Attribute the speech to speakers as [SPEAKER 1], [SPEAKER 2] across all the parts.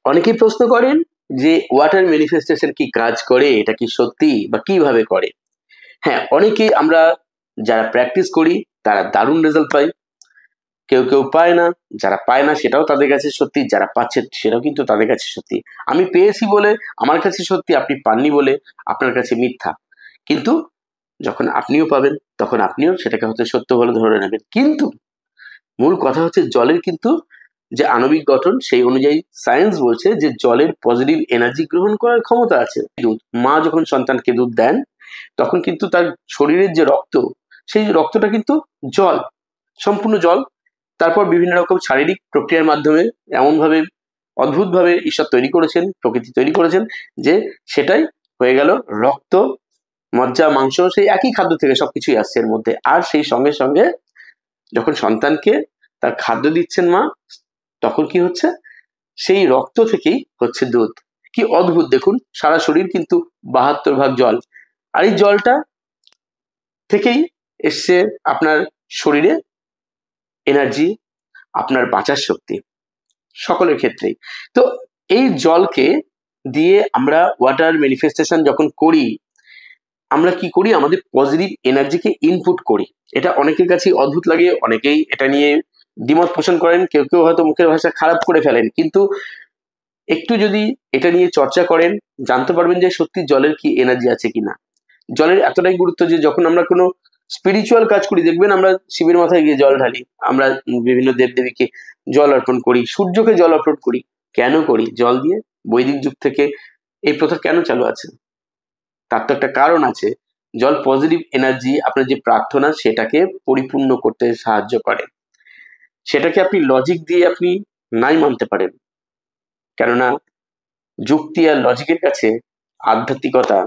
[SPEAKER 1] অনেকেই প্রশ্ন করেন যে ওয়াটার ম্যানিফেস্টেশন কি কাজ করে, এটা কি সত্যি বা কিভাবে করে। হ্যাঁ, অনেকেই আমরা যারা প্র্যাকটিস করি তারা দারুণ রেজাল্ট পাই, কেউ কেউ পায় না। যারা পায় না সেটাও তাদের কাছে সত্যি, যারা পাচ্ছে সেটাও কিন্তু তাদের কাছে সত্যি। আমি পেয়েছি বলে আমার কাছে সত্যি, আপনি পাননি বলে আপনার কাছে মিথ্যা। কিন্তু যখন আপনিও পাবেন তখন আপনিও সেটাকে হয়তো সত্য বলে ধরে নেবেন। কিন্তু মূল কথা হচ্ছে জলের কিন্তু যে আণবিক গঠন সেই অনুযায়ী সায়েন্স বলছে যে জলের পজিটিভ এনার্জি গ্রহণ করার ক্ষমতা আছে। দুধ, মা যখন সন্তানকে দুধ দেন তখন কিন্তু তার শরীরের যে রক্ত, সেই রক্তটা কিন্তু জল, সম্পূর্ণ জল। তারপর বিভিন্ন রকম শারীরিক প্রক্রিয়ার মাধ্যমে এমনভাবে অদ্ভুতভাবে ঈশ্বর তৈরি করেছেন, প্রকৃতি তৈরি করেছেন যে সেটাই হয়ে গেল রক্ত, মজ্জা, মাংস, সেই একই খাদ্য থেকে সবকিছুই আসছে এর মধ্যে। আর সেই সঙ্গে সঙ্গে যখন সন্তানকে তার খাদ্য দিচ্ছেন মা, তখন কি হচ্ছে, সেই রক্ত থেকেই হচ্ছে দুধ। কি অদ্ভুত দেখুন, সারা শরীর কিন্তু 72 ভাগ জল, আর এই জলটা থেকেই এসছে আপনার শরীরে এনার্জি, আপনার বাঁচার শক্তি, সকলের ক্ষেত্রেই। তো এই জলকে দিয়ে আমরা ওয়াটার ম্যানিফেস্টেশন যখন করি, আমরা কি করি, আমাদের পজিটিভ এনার্জিকে ইনপুট করি। এটা অনেকের কাছে অদ্ভুত লাগে, অনেকেই এটা নিয়ে দ্বিমত পোষণ করেন, কেউ কেউ হয়তো মুখের ভাষা খারাপ করে ফেলেন। কিন্তু একটু যদি এটা নিয়ে চর্চা করেন, জানতে পারবেন যে সত্যি জলের কি এনার্জি আছে কিনা। জলের এতটাই গুরুত্ব যে যখন আমরা কোনো স্পিরিচুয়াল কাজ করি, দেখবেন আমরা শিবের মাথায় গিয়ে জল ঢালি, আমরা বিভিন্ন দেবদেবীকে জল অর্পণ করি, সূর্যকে জল অর্পণ করি। কেন করি? জল দিয়ে। বৈদিক যুগ থেকে এই প্রথা কেন চালু আছে? তার তো একটা কারণ আছে। জল পজিটিভ এনার্জি, আপনার যে প্রার্থনা সেটাকে পরিপূর্ণ করতে সাহায্য করে। সেটাকে আপনি লজিক দিয়ে আপনি নাই মানতে পারেন, কেননা যুক্তি আর লজিকের কাছে আধ্যাত্মিকতা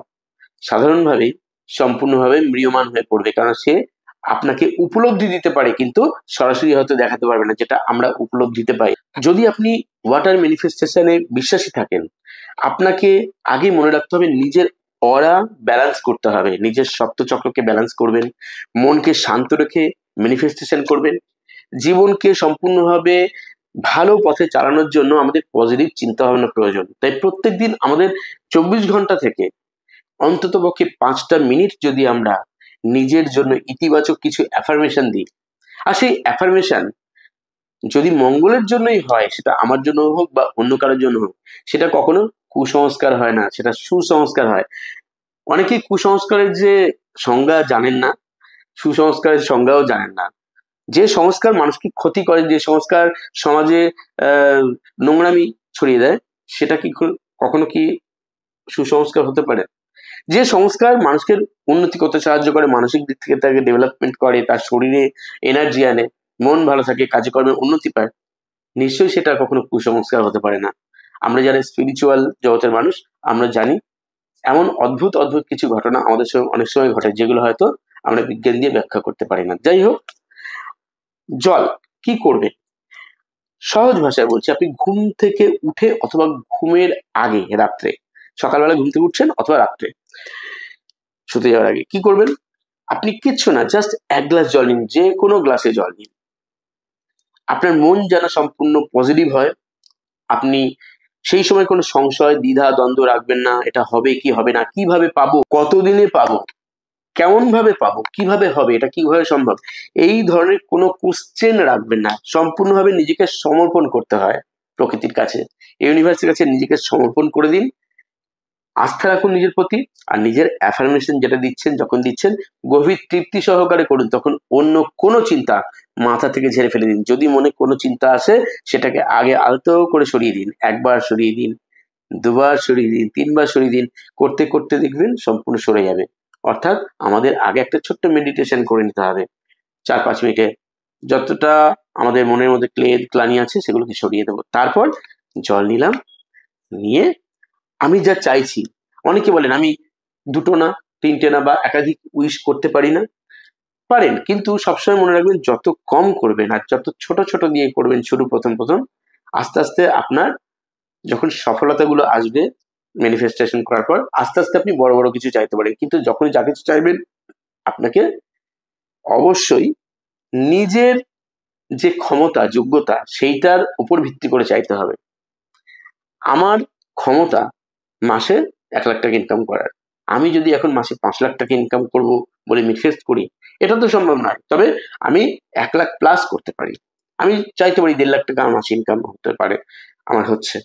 [SPEAKER 1] সাধারণভাবেই সম্পূর্ণভাবে ম্রিয়মাণ হয়ে পড়বে, কারণ সে আপনাকে উপলব্ধি দিতে পারে কিন্তু সরাসরি হয়তো দেখাতে পারবে না, যেটা আমরা উপলব্ধিতে পাই। যদি আপনি ওয়াটার ম্যানিফেস্টেশনে বিশ্বাসী থাকেন, আপনাকে আগে মনে রাখতে হবে নিজের অরা ব্যালেন্স করতে হবে, নিজের সপ্তচক্রকে ব্যালেন্স করবেন, মনকে শান্ত রেখে ম্যানিফেস্টেশন করবেন। জীবনকে সম্পূর্ণভাবে ভালো পথে চালানোর জন্য আমাদের পজিটিভ চিন্তা ভাবনা প্রয়োজন। তাই প্রত্যেকদিন আমাদের 24 ঘন্টা থেকে অন্ততপক্ষে 5টা মিনিট যদি আমরা নিজের জন্য ইতিবাচক কিছু অ্যাফার্মেশন দিই, আর সেই অ্যাফার্মেশন যদি মঙ্গলের জন্যই হয়, সেটা আমার জন্য হোক বা অন্য কারোর জন্য হোক, সেটা কখনো কুসংস্কার হয় না, সেটা সুসংস্কার হয়। অনেকেই কুসংস্কারের যে সংজ্ঞা জানেন না, সুসংস্কারের সংজ্ঞাও জানেন না। যে সংস্কার মানুষকে ক্ষতি করে, যে সংস্কার সমাজে নোংরামি ছড়িয়ে দেয়, সেটা কি কখনো কি সুসংস্কার হতে পারে? যে সংস্কার মানুষকে উন্নতি করতে সাহায্য করে, মানসিক দিক থেকে তাকে ডেভেলপমেন্ট করে, তার শরীরে এনার্জি আনে, মন ভালো থাকে, কাজে কর্মে উন্নতি পায়, নিশ্চয়ই সেটা কখনো কুসংস্কার হতে পারে না। আমরা যারা স্পিরিচুয়াল জগতের মানুষ, আমরা জানি এমন অদ্ভুত অদ্ভুত কিছু ঘটনা আমাদের সঙ্গে অনেক সময় ঘটে, যেগুলো হয়তো আমরা বিজ্ঞান দিয়ে ব্যাখ্যা করতে পারি না। যাই হোক, জল কি করবে, সহজ ভাষায় বলছি, আপনি ঘুম থেকে উঠে অথবা ঘুমের আগে, রাত্রে, সকালবেলা ঘুম থেকে উঠছেন অথবা রাত্রে শুতে যাওয়ার আগে কি করবেন, আপনি কিচ্ছু না, জাস্ট 1 গ্লাস জল নিন, যে কোনো গ্লাসে জল নিন। আপনার মন যেন সম্পূর্ণ পজিটিভ হয়। আপনি সেই সময় কোনো সংশয়, দ্বিধা, দ্বন্দ্ব রাখবেন না, এটা হবে কি হবে না, কিভাবে পাবো, কতদিনে পাবো, কেমন ভাবে পাবো, কিভাবে হবে, এটা কিভাবে সম্ভব, এই ধরনের কোনো কোশ্চেন রাখবেন না। সম্পূর্ণভাবে নিজেকে সমর্পণ করতে হয় প্রকৃতির কাছে, ইউনিভার্সের কাছে নিজেকে সমর্পণ করে দিন। আস্থা রাখুন নিজের প্রতি, আর নিজের অ্যাফার্মেশন যেটা দিচ্ছেন, যখন দিচ্ছেন গভীর তৃপ্তি সহকারে করুন। তখন অন্য কোনো চিন্তা মাথা থেকে ঝেড়ে ফেলে দিন। যদি মনে কোনো চিন্তা আসে, সেটাকে আগে আলতো করে সরিয়ে দিন, 1বার সরিয়ে দিন, 2বার সরিয়ে দিন, 3বার সরিয়ে দিন। করতে করতে দেখবেন সম্পূর্ণ সরে যাবে। অর্থাৎ আমাদের আগে একটা ছোট্ট মেডিটেশন করে নিতে হবে, 4-5 মিনিটে। যতটা আমাদের মনের মধ্যে ক্লানি আছে সেগুলোকে সরিয়ে দেবো। তারপর জল নিলাম, নিয়ে আমি যা চাইছি, অনেকে বলেন আমি 2টো না, 3টে না বা একাধিক উইশ করতে পারি না। পারেন, কিন্তু সবসময় মনে রাখবেন যত কম করবেন আর যত ছোট ছোট দিয়ে করবেন শুরু, প্রথম প্রথম, আস্তে আস্তে আপনার যখন সফলতাগুলো আসবে ম্যানিফেস্টেশন করার পর, আস্তে আস্তে আপনি বড় বড় কিছু চাইতে পারেন। কিন্তু যখনই যা কিছু চাইবেন, আপনাকে অবশ্যই নিজের যে ক্ষমতা, যোগ্যতা, সেইটার উপর ভিত্তি করে চাইতে হবে। আমার ক্ষমতা মাসে 1 লাখ টাকা ইনকাম করার, আমি যদি এখন মাসে 5 লাখ টাকা ইনকাম করব বলে ম্যানিফেস্ট করি, এটা তো সম্ভব নয়। তবে আমি 1 লাখ প্লাস করতে পারি। আমি চাইতে পারি 1.5 লাখ টাকা আমার মাসে ইনকাম হতে পারে, আমার হচ্ছে।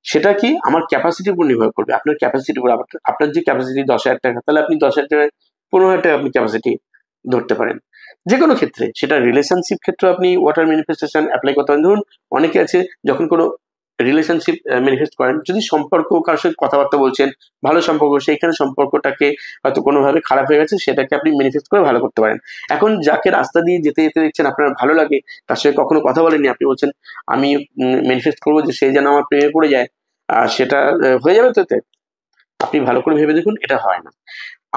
[SPEAKER 1] সেটা কি আমার ক্যাপাসিটির উপর নির্ভর করবে। আপনার ক্যাপাসিটির উপর, আপনার যে ক্যাপাসিটি 10,000 টাকা, তাহলে আপনি 10,000 টাকায় 15,000 টাকা আপনি ক্যাপাসিটি ধরতে পারেন। যেকোনো ক্ষেত্রে, সেটা রিলেশনশিপ ক্ষেত্রে আপনি ওয়াটার ম্যানিফেস্টেশন এপ্লাই করতে পারেন। ধরুন অনেকে আছে যখন কোনো রিলেশনশিপ ম্যানিফেস্ট করেন, যদি সম্পর্ক কারোর সাথে কথাবার্তা বলছেন, ভালো সম্পর্ক, সেইখানে সম্পর্কটাকে হয়তো কোনোভাবে খারাপ হয়ে গেছে, সেটাকে আপনি ম্যানিফেস্ট করে ভালো করতে পারেন। এখন যাকে রাস্তা দিয়ে যেতে যেতে দেখছেন আপনার ভালো লাগে, তার সাথে কখনো কথা বলেননি, আপনি বলছেন আমি ম্যানিফেস্ট করবো যে সে যেন আমার প্রেমে পড়ে যায়, আর সেটা হয়ে যাবে তো এতে? আপনি ভালো করে ভেবে দেখুন, এটা হয় না।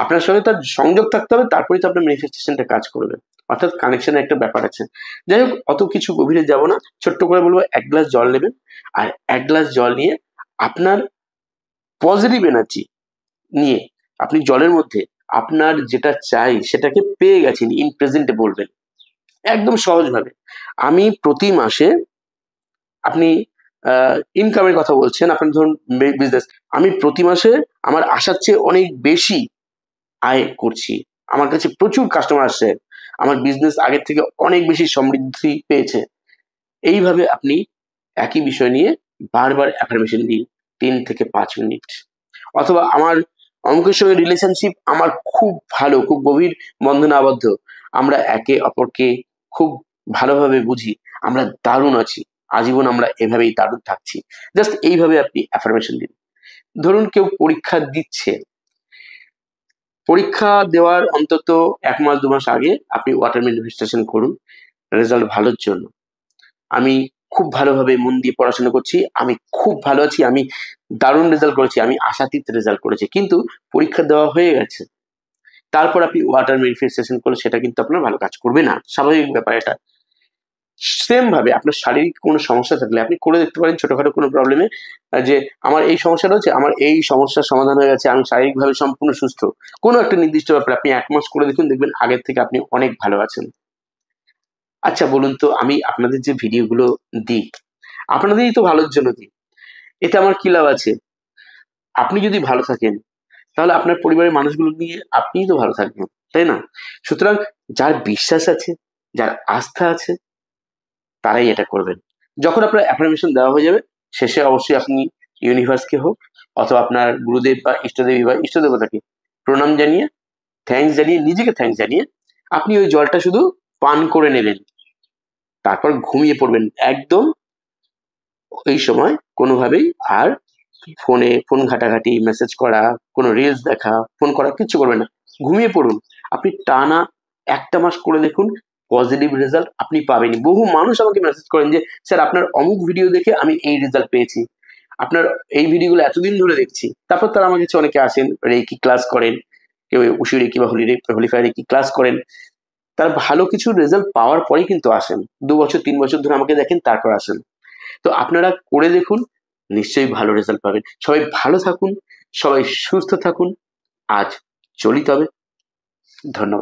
[SPEAKER 1] আপনার সঙ্গে তার সংযোগ থাকতে হবে, তারপরেই তো আপনার ম্যানিফেস্টেশনটা কাজ করবে। অর্থাৎ কানেকশনের একটা ব্যাপার আছে। যাই হোক, অত কিছু গভীরে যাব না। ছোট্ট করে বলবো, 1 গ্লাস জল নেবেন, আর 1 গ্লাস জল নিয়ে আপনার পজিটিভ এনার্জি নিয়ে আপনি জলের মধ্যে আপনার যেটা চাই সেটাকে পেয়ে গেছেন ইন প্রেজেন্টে বলবেন। একদম সহজভাবে। আমি প্রতি মাসে, আপনি ইনকামের কথা বলছেন, আপনার ধরুন বিজনেস, আমি প্রতি মাসে আমার আশার চেয়ে অনেক বেশি আয় করছি। আমার কাছে প্রচুর কাস্টমার আসছে। আমার বিজনেস আগের থেকে অনেক বেশি সমৃদ্ধি পেয়েছে। এইভাবে আপনি একই বিষয় নিয়ে বারবার অ্যাফার্মেশন দিন ৩ থেকে ৫ মিনিট। অথবা আমার অমুকের সঙ্গে রিলেশনশিপ আমার খুব ভালো, খুব গভীর বন্ধনে আবদ্ধ। আমরা একে অপরকে খুব ভালোভাবে বুঝি। আমরা দারুণ আছি। আজীবন আমরা এভাবেই দারুণ থাকছি। জাস্ট এইভাবে আপনি অ্যাফার্মেশন দিন। ধরুন কেউ পরীক্ষা দিচ্ছে, পরীক্ষা দেওয়ার অন্তত ১ মাস ২ মাস আগে আপনি ওয়াটার ম্যানিফেস্টেশন করুন রেজাল্ট ভালোর জন্য। আমি খুব ভালোভাবে মন দিয়ে পড়াশোনা করছি, আমি খুব ভালো আছি, আমি দারুণ রেজাল্ট করেছি, আমি আশাতীত রেজাল্ট করেছি। কিন্তু পরীক্ষা দেওয়া হয়ে গেছে। তারপর আপনি ওয়াটার ম্যানিফেস্টেশন করলে সেটা কিন্তু আপনার ভালো কাজ করবে না। স্বাভাবিক ব্যাপার এটা। সেম ভাবে আপনার শারীরিক কোনো সমস্যা থাকলে আপনি করে দেখতে পারেন ছোটখাটো কোনো প্রবলেমে, যে আমার এই সমস্যাটা হচ্ছে, আমার এই সমস্যার সমাধান হয়ে গেছে, আমি শারীরিকভাবে সম্পূর্ণ সুস্থ। কোনো একটা নির্দিষ্ট ব্যাপারে আপনি ১ মাস করে দেখুন, দেখবেন আগের থেকে আপনি অনেক ভালো আছেন। আচ্ছা বলুন তো, আমি আপনাদের যে ভিডিওগুলো দিই, আপনাদেরই তো ভালোর জন্য দিই। এতে আমার কি লাভ আছে? আপনি যদি ভালো থাকেন, তাহলে আপনার পরিবারের মানুষগুলো নিয়ে আপনিই তো ভালো থাকবেন, তাই না? সুতরাং যার বিশ্বাস আছে, যার আস্থা আছে, তারাই এটা করবেন। যখন আপনার অ্যাফার্মেশন দেওয়া হয়ে যাবে, শেষে অবশ্যই আপনি ইউনিভার্সকে হোক, অথবা আপনার গুরুদেব বা ইষ্টদেবী বা ইষ্টদেবতাকে প্রণাম জানিয়ে, থ্যাংকস জানিয়ে, নিজেকে থ্যাংকস জানিয়ে আপনি ওই জলটা শুধু পান করে নেবেন। তারপর ঘুমিয়ে পড়বেন একদম। ওই সময় কোনোভাবেই আর ফোন ঘাটাঘাটি, মেসেজ করা, কোনো রিলস দেখা, ফোন করা কিচ্ছু করবেন না। ঘুমিয়ে পড়ুন। আপনি টানা ১ টা মাস করে দেখুন, পজিটিভ রেজাল্ট আপনি পাবেনই। বহু মানুষ আমাকে মেসেজ করেন যে, "স্যার আপনার অমুক ভিডিও দেখে আমি এই রেজাল্ট পেয়েছি। আপনার এই ভিডিওগুলো এতদিন ধরে দেখছি।" তারপর তারা আমার কাছে অনেকে আসেন, রেকি ক্লাস করেন, কেউ উশু রেকি বা হোলিফায়ার রেকি ক্লাস করেন। তারা ভালো কিছু রেজাল্ট পাওয়ার পরেই কিন্তু আসেন। ২ বছর ৩ বছর ধরে আমাকে দেখেন, তারপর আসেন। তো আপনারা করে দেখুন, নিশ্চয়ই ভালো রেজাল্ট পাবেন। সবাই ভালো থাকুন, সবাই সুস্থ থাকুন। আজ চলি তবে। ধন্যবাদ।